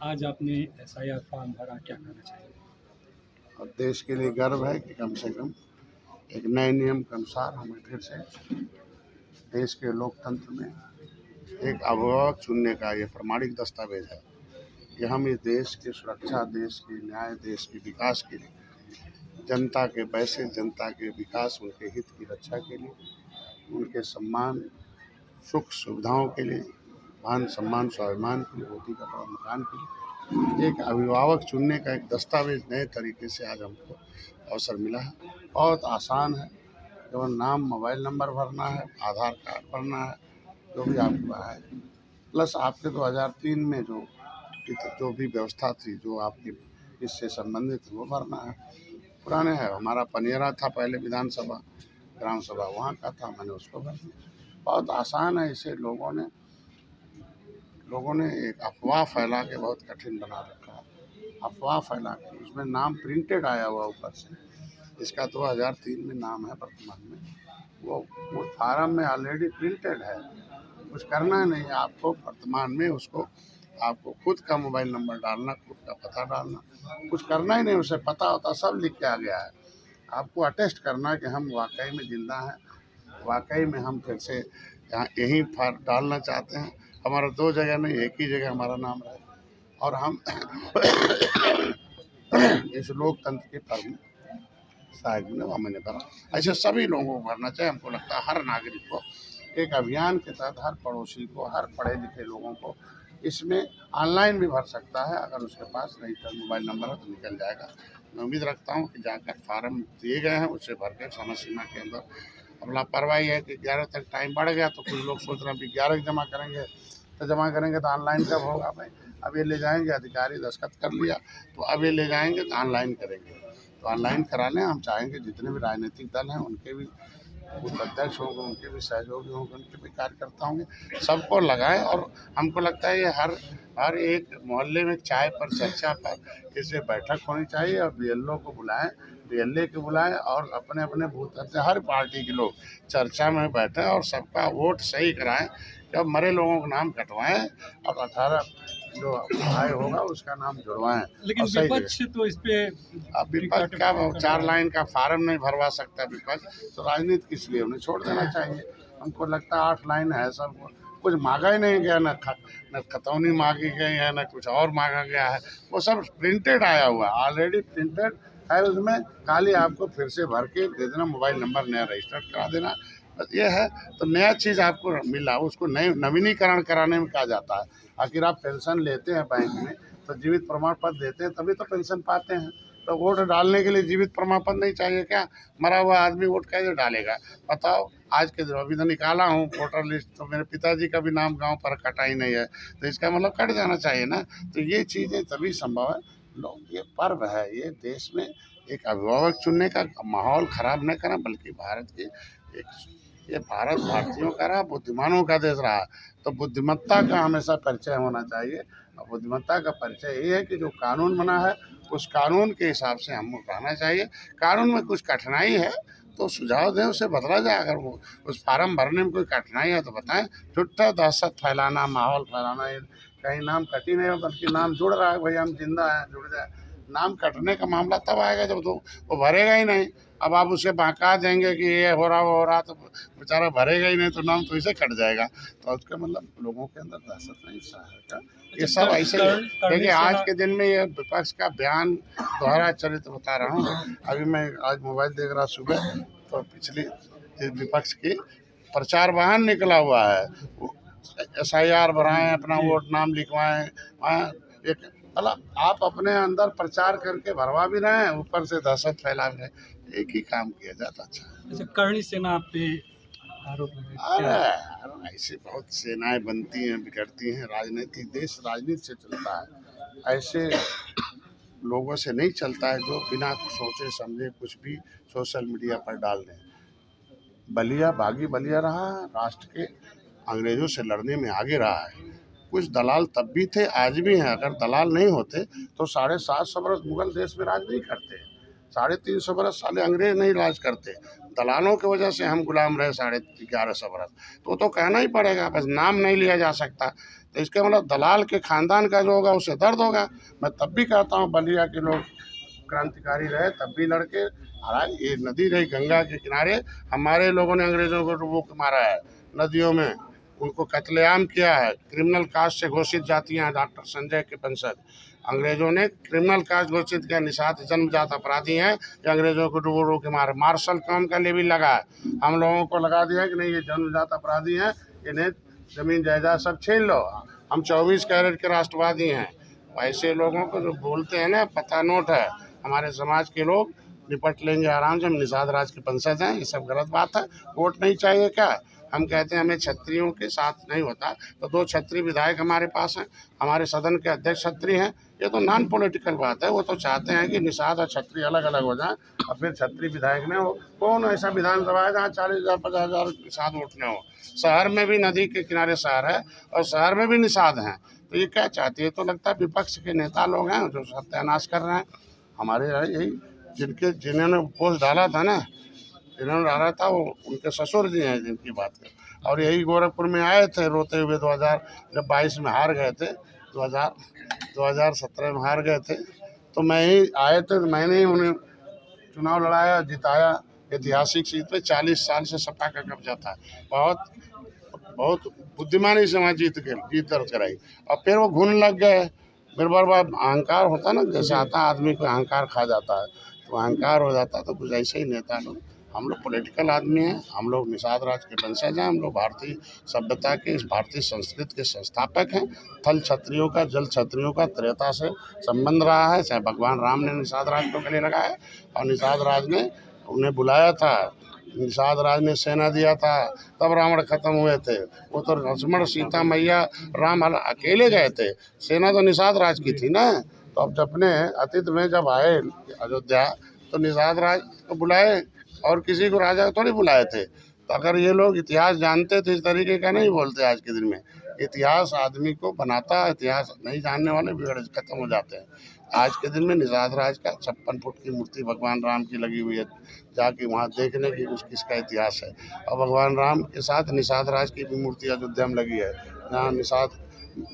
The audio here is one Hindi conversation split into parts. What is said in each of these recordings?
आज आपने एसआईआर फॉर्म भरा, क्या कहना चाहिए? और देश के लिए गर्व है कि कम से कम एक नए नियम के अनुसार हमें फिर से देश के लोकतंत्र में एक अभिभावक चुनने का ये प्रमाणिक दस्तावेज है कि हम इस देश की सुरक्षा, देश के न्याय, देश के विकास के लिए, जनता के पैसे, जनता के विकास, उनके हित की रक्षा के लिए, उनके सम्मान, सुख सुविधाओं के लिए, मान सम्मान स्वाभिमान के लिए, रोटी कपड़ा मकान के लिए एक अभिभावक चुनने का एक दस्तावेज नए तरीके से आज हमको अवसर मिला है। बहुत आसान है, केवल नाम, मोबाइल नंबर भरना है, आधार कार्ड भरना है, जो भी आपका है, प्लस आपके 2003 में जो भी व्यवस्था थी, जो आपकी इससे संबंधित वो भरना है। पुराने है, हमारा पनियरा था पहले विधानसभा, ग्राम सभा वहाँ का था, मैंने उसको भर दिया। बहुत आसान है। इसे लोगों ने एक अफवाह फैला के बहुत कठिन बना रखा है। अफवाह फैला के उसमें नाम प्रिंटेड आया हुआ ऊपर से, इसका 2003 में नाम है वर्तमान में, वो फार्म में ऑलरेडी प्रिंटेड है। कुछ करना नहीं है आपको, वर्तमान में उसको आपको खुद का मोबाइल नंबर डालना, खुद का पता डालना, कुछ करना ही नहीं, उसे पता होता, सब लिख के आ गया है। आपको अटेस्ट करना कि हम वाकई में जिंदा हैं, वाकई में हम फिर से यहाँ यहीं डालना चाहते हैं। हमारा 2 जगह नहीं, एक ही जगह हमारा नाम रहे, और हम इस लोकतंत्र के पर्व में शायद मैंने भरा। ऐसे सभी लोगों को भरना चाहिए। हमको लगता है हर नागरिक को एक अभियान के तहत, हर पड़ोसी को, हर पढ़े लिखे लोगों को इसमें ऑनलाइन भी भर सकता है। अगर उसके पास रजिस्टर्ड मोबाइल नंबर है तो निकल जाएगा। मैं उम्मीद रखता हूँ कि जाकर फार्म दिए गए हैं उससे भर के समय सीमा के अंदर। अब लापरवाही है कि 11 तक टाइम बढ़ गया, तो कुछ लोग सोच रहे हैं कि 11 जमा करेंगे तो ऑनलाइन कब होगा भाई? अब ये ले जाएंगे, अधिकारी दस्तखत कर लिया, तो अब ये ले जाएंगे तो ऑनलाइन करेंगे। तो ऑनलाइन करा लें। हम चाहेंगे जितने भी राजनीतिक दल हैं उनके भी बूथ अध्यक्ष होंगे, उनके भी सहयोगी होंगे, उनके भी कार्यकर्ता होंगे, सबको लगाएं। और हमको लगता है ये हर एक मोहल्ले में चाय पर चर्चा पर इसे बैठक होनी चाहिए, और बीएलओ को बुलाएं, बीएलए को बुलाएं, और अपने अपने बूथ अध्यक्ष, हर पार्टी के लोग चर्चा में बैठें और सबका वोट सही कराएं। जब मरे लोगों का नाम कटवाएं और 18 जो आय होगा उसका नाम जुड़वाएं। लेकिन विपक्ष तो इस पे, अब विपक्ष का 4 लाइन का फार्म नहीं भरवा सकता विपक्ष, तो राजनीति किस लिए? उन्हें छोड़ देना चाहिए। हमको लगता है 8 लाइन है, सब कुछ मांगा ही नहीं गया, न खतौनी मांगी गई है, न कुछ और मांगा गया है। वो सब प्रिंटेड आया हुआ है, ऑलरेडी प्रिंटेड है। उसमें खाली आपको फिर से भर के दे देना, मोबाइल नंबर नया रजिस्टर्ड करा देना, बस ये है। तो नया चीज़ आपको मिला, उसको नए नवीनीकरण कराने में कहा जाता है। आखिर आप पेंशन लेते हैं बैंक में तो जीवित प्रमाण पत्र देते हैं, तभी तो पेंशन पाते हैं। तो वोट डालने के लिए जीवित प्रमाण पत्र नहीं चाहिए क्या? मरा हुआ आदमी वोट कैसे डालेगा बताओ? आज के दिन अभी तो निकाला हूँ वोटर लिस्ट, तो मेरे पिताजी का भी नाम गांव पर कटा ही नहीं है, तो इसका मतलब कट जाना चाहिए ना। तो ये चीज़ें तभी संभव है। लोग, ये पर्व है, ये देश में एक अभिभावक चुनने का माहौल खराब नहीं करना, बल्कि भारत की ये भारत भारतीयों का रहा, बुद्धिमानों का देश रहा। तो बुद्धिमत्ता का हमेशा परिचय होना चाहिए, और बुद्धिमत्ता का परिचय ये है कि जो कानून बना है उस कानून के हिसाब से हमको रहना चाहिए। कानून में कुछ कठिनाई है तो सुझाव दें, उसे बदला जाए। अगर वो उस फार्म भरने में कोई कठिनाई है तो बताएं। झूठा दहशत फैलाना, माहौल फैलाना, कहीं नाम कटी नहीं हो बल्कि नाम जुड़ रहा है, भाई हम जिंदा हैं, जुड़ जाए। नाम कटने का मामला तब आएगा जब तो वो भरेगा ही नहीं। अब आप उसे बहका देंगे कि ये हो रहा वो हो रहा, तो बेचारा भरेगा ही नहीं, तो नाम तो इसे कट जाएगा। तो उसका मतलब लोगों के अंदर दहशत नहीं है। ये सब ऐसे देखिए, आज के दिन में ये विपक्ष का बयान दोहरा चरित्र बता रहा हूँ। अभी मैं आज मोबाइल देख रहा सुबह, तो पिछली विपक्ष की प्रचार वाहन निकला हुआ है, SIR भराएं, अपना वोट नाम लिखवाएं। एक मतलब आप अपने अंदर प्रचार करके भरवा भी रहे हैं, ऊपर से दहशत फैला भी रहे हैं। एक ही काम किया जाता। अच्छा, करणी सेना आप पे आरोप अरे ऐसे बहुत सेनाएं बनती हैं, बिगड़ती हैं। राजनीति, देश राजनीति से चलता है, ऐसे लोगों से नहीं चलता है जो बिना सोचे समझे कुछ भी सोशल मीडिया पर डाल दें। बलिया बागी बलिया रहा, राष्ट्र के अंग्रेजों से लड़ने में आगे रहा है। कुछ दलाल तब भी थे, आज भी हैं। अगर दलाल नहीं होते तो 750 बरस मुगल देश में राज नहीं करते, 350 बरस साले अंग्रेज नहीं राज करते। दलालों की वजह से हम गुलाम रहे 1150 बरस, तो कहना ही पड़ेगा, बस नाम नहीं लिया जा सकता। तो इसका मतलब दलाल के खानदान का जो होगा उसे दर्द होगा। मैं तब भी कहता हूँ बलिया के लोग क्रांतिकारी रहे, तब भी लड़के, हालांकि ये नदी रही गंगा के किनारे, हमारे लोगों ने अंग्रेजों को डुबो के मारा है नदियों में, उनको कत्लेआम किया है। क्रिमिनल कास्ट से घोषित जातियां हैं डॉक्टर संजय के वंशज, अंग्रेजों ने क्रिमिनल कास्ट घोषित किया, निषाद जन्मजात अपराधी हैं, ये अंग्रेजों को डुबो के मारे। मार्शल कौम का लेवी लगा है, हम लोगों को लगा दिया कि नहीं ये जन्मजात अपराधी हैं, इन्हें जमीन जायदाद सब छीन लो, हम 24 कैरेट के राष्ट्रवादी हैं। ऐसे लोगों को जो बोलते हैं ना, पता नोट है, हमारे समाज के लोग निपट लेंगे आराम से, हम निषाद राज के वंशज हैं, ये सब गलत बात है। वोट नहीं चाहिए क्या? हम कहते हैं हमें क्षत्रियों के साथ नहीं होता, तो 2 क्षत्रिय विधायक हमारे पास हैं, हमारे सदन के अध्यक्ष क्षत्रिय हैं, ये तो नॉन पॉलिटिकल बात है। वो तो चाहते हैं कि निषाद और क्षत्रिय अलग अलग हो जाएं और फिर क्षत्रिय विधायक ने हो। कौन ऐसा विधानसभा है जहाँ 40,000 50,000 निषाद वोटने हो? शहर में भी नदी के किनारे शहर है और शहर में भी निषाद हैं, तो ये क्या चाहती है? तो लगता है विपक्ष के नेता लोग हैं जो सत्यानाश कर रहे हैं हमारे। यही जिन्होंने पोस्ट डाला था ना, जिन्होंने डाला था वो उनके ससुर जी हैं जिनकी बात कर, और यही गोरखपुर में आए थे रोते हुए 2022 में हार गए थे, 2017 में हार गए थे, तो मैं ही आए थे, तो मैंने ही उन्हें चुनाव लड़ाया, जिताया। ऐतिहासिक सीट पे 40 साल से सपा का कब्जा था, बहुत बुद्धिमानी से वहाँ जीत दर्ज कराई, और फिर वो घुन लग गए। फिर बार बार अहंकार होता ना, जैसे आता आदमी को अहंकार खा जाता है, तो अहंकार हो जाता है। तो कुछ ऐसे ही नेता लोग, हम लोग पॉलिटिकल आदमी हैं, हम लोग निषाद राज के वंशज हैं, हम लोग भारतीय सभ्यता के, इस भारतीय संस्कृति के संस्थापक हैं। थल क्षत्रियों का, जल क्षत्रियों का त्रेता से संबंध रहा है, चाहे भगवान राम ने निषाद राज को गले लगाया और निषाद राज ने उन्हें बुलाया था, निषाद राज ने सेना दिया था, तब रावण खत्म हुए थे। वो तो लक्ष्मण सीता मैया राम अकेले गए थे, सेना तो निषाद राज की थी ना। तो अब अपने अतीत में जब आए अयोध्या, तो निषाद राज को बुलाए और किसी को राजा थोड़ी बुलाए थे। तो अगर ये लोग इतिहास जानते तो इस तरीके का नहीं बोलते। आज के दिन में इतिहास आदमी को बनाता है, इतिहास नहीं जानने वाले बिगड़ खत्म हो जाते हैं। आज के दिन में निषाद राज का 56 फुट की मूर्ति भगवान राम की लगी हुई है, जाके वहाँ देखने की किसका इतिहास है। और भगवान राम के साथ निषाद राज की भी मूर्ति अयोध्या में लगी है, जहाँ निषाद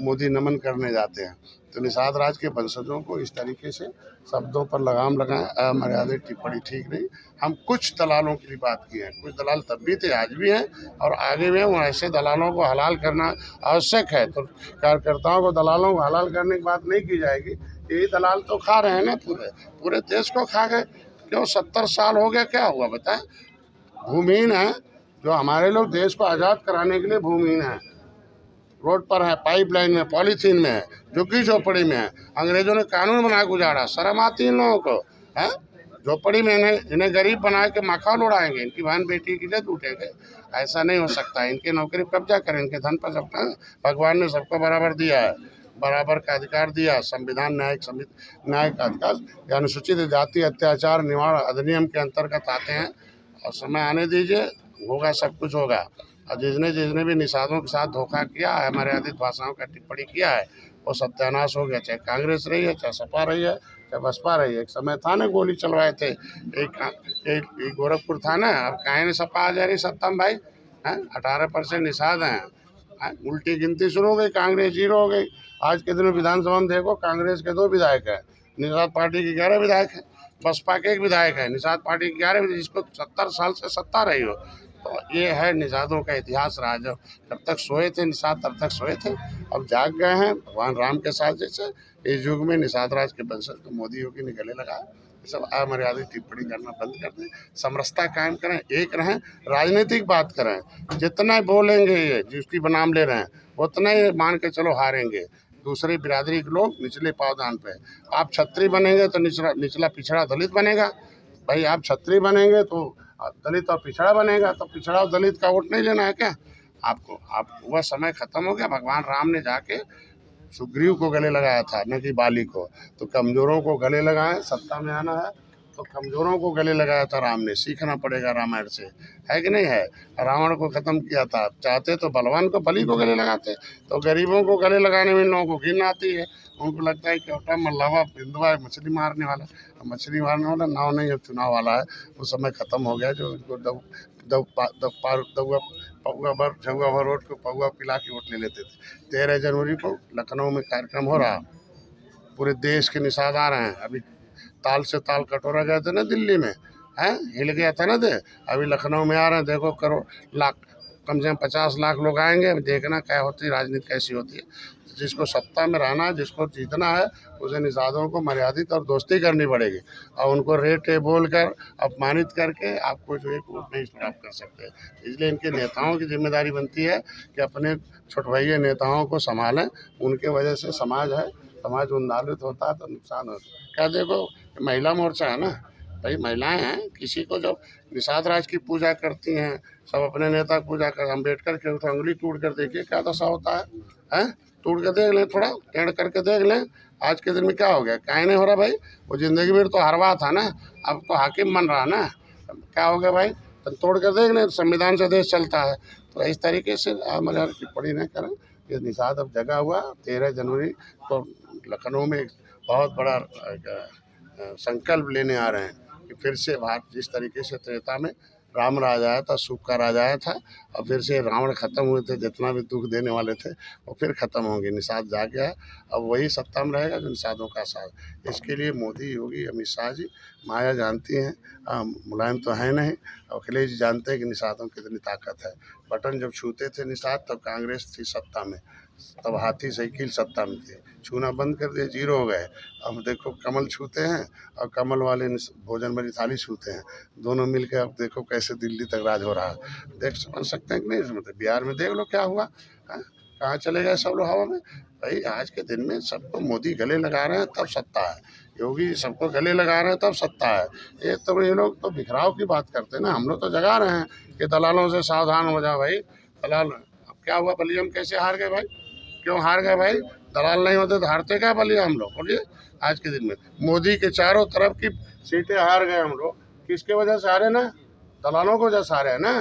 मोदी नमन करने जाते हैं। तो निषाद राज के वंशजों को इस तरीके से शब्दों पर लगाम लगाएं, अमर्यादित टिप्पणी ठीक नहीं। हम कुछ दलालों की बात की है, कुछ दलाल तब भी थे, आज भी हैं और आगे भी हैं। ऐसे दलालों को हलाल करना आवश्यक है। तो कार्यकर्ताओं को दलालों को हलाल करने की बात नहीं की जाएगी। यही दलाल तो खा रहे हैं ना, पूरे देश को खा गए। क्यों 70 साल हो गया, क्या हुआ बताएं? भूमिहीन है जो हमारे लोग, देश को आज़ाद कराने के लिए भूमिहीन है, रोड पर है, पाइपलाइन में, पॉलीथीन में है, झुग्गी झोपड़ी में है। अंग्रेजों ने कानून बना के उजाड़ा, शर्म आती इन लोगों को है? झोपड़ी में इन्हें गरीब बना के मखान उड़ाएंगे, इनकी बहन बेटी की इज्जत लूटेंगे। ऐसा नहीं हो सकता। इनके नौकरी कब्जा करें, इनके धन पर सबका, भगवान ने सबको बराबर दिया है, बराबर का अधिकार दिया। संविधान न्यायिक अधिकार अनुसूचित जाति अत्याचार निवारण अधिनियम के अंतर्गत आते हैं, और समय आने दीजिए, होगा, सब कुछ होगा। और जिसने भी निषादों के साथ धोखा किया है, हमारे अधिक भाषाओं का टिप्पणी किया है, वो सत्यानाश हो गया। चाहे कांग्रेस रही है, चाहे सपा रही है, चाहे बसपा रही है। एक समय था ना, गोली चलवाए थे, एक गोरखपुर था ना। अब काहे ने सपा आ जा रही सत्ता में भाई? 18% निषाद हैं, उल्टी गिनती शुरू हो गई, कांग्रेस 0 हो गई। आज के दिन में विधानसभा में देखो, कांग्रेस के 2 विधायक हैं, निषाद पार्टी के 11 विधायक हैं, बसपा के 1 विधायक है, निषाद पार्टी के 11, जिसको 70 साल से सत्ता रही हो। तो ये है निषादों का इतिहास रहा। जब तक सोए थे निषाद, तब तक सोए थे, अब जाग गए हैं भगवान राम के साथ। जैसे इस युग में निषाद राज के वंशज तो मोदी योगी ने गले लगाया। सब अमर्यादित टिप्पणी करना बंद कर दें, समरसता कायम करें, एक रहें, राजनीतिक बात करें। जितना बोलेंगे ये जिसकी बनाम ले रहे हैं, उतना ही मान के चलो हारेंगे। दूसरी बिरादरी के लोग निचले पावदान पे, आप क्षत्रिय बनेंगे तो निचला पिछड़ा दलित बनेगा। भाई आप क्षत्रिय बनेंगे तो दलित और पिछड़ा बनेगा, तो पिछड़ा और दलित का वोट नहीं लेना है क्या आपको? वह समय खत्म हो गया। भगवान राम ने जाके सुग्रीव को गले लगाया था, न कि बाली को। तो कमजोरों को गले लगाएं, सत्ता में आना है, तो कमज़ोरों को गले लगाया था राम ने, सीखना पड़ेगा रामायण से, है कि नहीं है। रावण को ख़त्म किया था, चाहते तो बलवान को, बलि को गले लगाते। तो गरीबों को गले लगाने में इन लोगों को घिन आती है। उनको लगता है क्योंटा मल्लावा बिंदुआ है मछली मारने वाला। अब मछली मारने वाला नाव नहीं, अब चुनाव वाला है, वो समय ख़त्म हो गया। जो इनको पौआ भर झुआ भर वोट को पौआ पिला के वोट ले लेते थे। 13 जनवरी को लखनऊ में कार्यक्रम हो रहा, पूरे देश के निषाद आ रहे हैं। अभी ताल से ताल कटोरा गए थे ना दिल्ली में, हैं, हिल गया था ना। अभी लखनऊ में आ रहे हैं, देखो करोड़ लाख, कम से कम 50 लाख लोग आएंगे। अब देखना क्या होती है, राजनीति कैसी होती है। जिसको सत्ता में रहना है, जिसको जीतना है, उसे निषादों को मर्यादित और दोस्ती करनी पड़ेगी, और उनको रेट बोल कर अपमानित करके आपको जो एक वोट नहीं प्राप्त कर सकते। इसलिए इनके नेताओं की जिम्मेदारी बनती है कि अपने छोटभैया नेताओं को संभालें। उनके वजह से समाज है, समाज उन्नालित होता है तो नुकसान होता है। क्या देखो, महिला मोर्चा है ना भाई, महिलाएं हैं, किसी को जब निषाद राज की पूजा करती हैं, सब अपने नेता की पूजा कर, अम्बेडकर के उठा उंगली टूट कर देखिए क्या दशा होता है, हैं? टूट के देख लें, थोड़ा टेढ़ करके देख लें। आज के दिन में क्या हो गया, क्या नहीं हो रहा भाई। वो जिंदगी भर तो हरवा था ना, अब तो हाकिम बन रहा ना, क्या हो गया भाई। तो तोड़ कर देख लें, संविधान से देश चलता है। तो इस तरीके से मजा टिप्पणी नहीं करें। ये निषाद अब जगा हुआ 13 जनवरी को लखनऊ में बहुत बड़ा संकल्प लेने आ रहे हैं कि फिर से भारत जिस तरीके से त्रेता में राम राज आया था, सुख का राज आया था, और फिर से रावण खत्म हुए थे, जितना भी दुख देने वाले थे वो फिर खत्म होंगे। निषाद जा गया, अब वही सत्ता में रहेगा जो निषादों का साथ। इसके लिए मोदी, योगी, अमित शाह जी, माया जानती हैं, मुलायम तो है नहीं, अखिलेश जी जानते हैं कि निषादों की कितनी ताकत है। बटन जब छूते थे निषाद, तब कांग्रेस थी सत्ता में, तब हाथी साइकिल सत्ता में थे। छूना बंद कर दिए, जीरो हो गए। अब देखो कमल छूते हैं और कमल वाले भोजन भरी थाली छूते हैं, दोनों मिलकर अब देखो कैसे दिल्ली तक राज हो रहा है। देख समझ सकते हैं कि नहीं। मतलब बिहार में देख लो क्या हुआ, कहाँ चले गए सब लोग हवा में। भाई आज के दिन में सबको मोदी गले लगा रहे हैं तब सत्ता है, योगी सबको गले लगा रहे हैं तब सत्ता है। ये तो ये लोग तो बिखराव की बात करते हैं ना, हम लोग तो जगा रहे हैं कि दलालों से सावधान हो जाओ भाई। दलाल, अब क्या हुआ, बलिया कैसे हार गए भाई, क्यों हार गए भाई। दलाल नहीं होते तो हारते क्या बलिया हम लोग, बोलिए। आज के दिन में मोदी के चारों तरफ की सीटें हार गए हम लोग, किसके वजह से हारे ना, दलालों को वजह से हारे है ना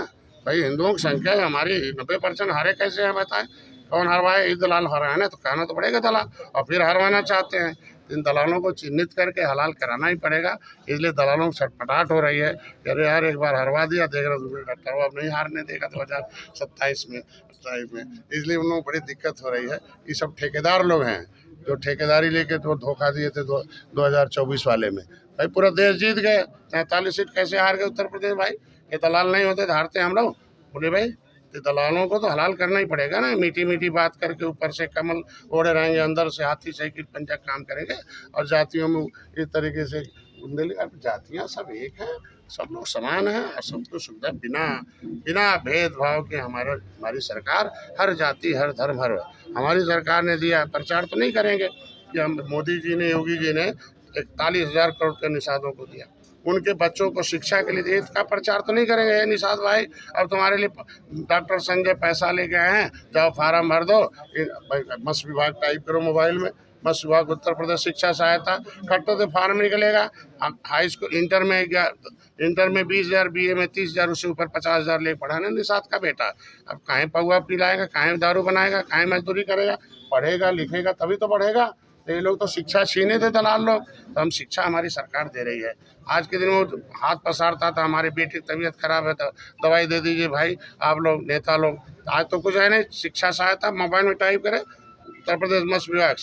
भाई। हिंदुओं की संख्या हमारी 90% हारे कैसे हैं बताएं, कौन हरवाए, एक दलाल हराए ना, तो कहना तो पड़ेगा दलाल, और फिर हरवाना चाहते हैं। इन दलालों को चिन्हित करके हलाल कराना ही पड़ेगा। इसलिए दलालों को छटपटाहट हो रही है, अरे यार एक बार हरवा दिया, देख रहा डॉक्टर अब नहीं हारने देगा 2027 में 28 में। इसलिए उन लोगों को बड़ी दिक्कत हो रही है। ये सब ठेकेदार लोग हैं जो ठेकेदारी लेके तो धोखा दिए थे 2024 वाले में। भाई पूरा देश जीत गए, 43 सीट कैसे हार गए उत्तर प्रदेश भाई। ये दलाल नहीं होते तो हारते हम लोग, बोले भाई। तो दलालों को तो हलाल करना ही पड़ेगा ना, मीठी मीठी बात करके ऊपर से कमल ओढ़े रहेंगे, अंदर से हाथी साइकिल पंजा काम करेंगे, और जातियों में इस तरीके से जातियाँ सब एक हैं, सब लोग समान हैं, और सबको सुविधा बिना भेदभाव के हमारी सरकार हर जाति हर धर्म हर हमारी सरकार ने दिया। प्रचार तो नहीं करेंगे कि हम मोदी जी ने, योगी जी ने 41,000 करोड़ के निषादों को दिया, उनके बच्चों को शिक्षा के लिए इसका प्रचार तो नहीं करेंगे। निषाद भाई अब तुम्हारे लिए डॉक्टर संजय पैसा लेके आए हैं, जाओ फार्म भर दो, मत्स्य विभाग टाइप करो मोबाइल में, मत्स्य विभाग उत्तर प्रदेश शिक्षा सहायता कटो तो फार्म निकलेगा। हाई स्कूल इंटर में 20,000, BA में 30,000, उससे ऊपर 50,000 ले पढ़ाना निषाद का बेटा। अब काहे पौआ पिलाएगा, काहे दारू बनाएगा, काहे मजदूरी करेगा, पढ़ेगा लिखेगा तभी तो बढ़ेगा। तो ये लोग तो शिक्षा छीने थे दलाल लोग, तो हम शिक्षा हमारी सरकार दे रही है। आज के दिन वो हाथ पसारता था, हमारे बेटे की तबीयत खराब है तो दवाई दे दीजिए भाई आप लोग नेता लोग। आज तो कुछ है नहीं, शिक्षा सहायता मोबाइल में टाइप करें, उत्तर प्रदेश मत्स्य विभाग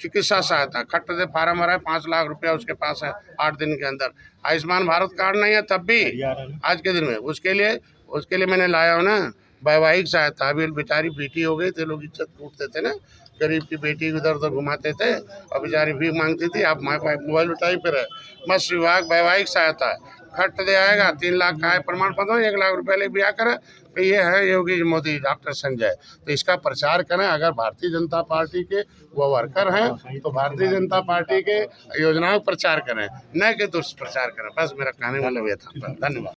चिकित्सा सहायता खट दे, फार्म भरा है, 5 लाख रुपया उसके पास है 8 दिन के अंदर। आयुष्मान भारत कार्ड नहीं है तब भी आज के दिन में, उसके लिए मैंने लाया हूँ ना वैवाहिक सहायता। अभी बेचारी बेटी हो गई थे, लोग इज्जत टूटते थे ना, गरीब की बेटी इधर उधर घुमाते थे और बेचारी भीख मांगती थी। आप मोबाइल में टाइप करें मत्स्य विभाग वैवाहिक सहायता, खट दे आएगा, 3 लाख का है प्रमाण पत्र, 1 लाख रुपये ले ब्याह करें। तो ये है योगी मोदी डॉक्टर संजय, तो इसका प्रचार करें। अगर भारतीय जनता पार्टी के वो वर्कर हैं तो भारतीय जनता पार्टी के योजनाओं का प्रचार करें, न कि दुष्प्रचार करें। बस मेरा कहने वाला ये था, धन्यवाद।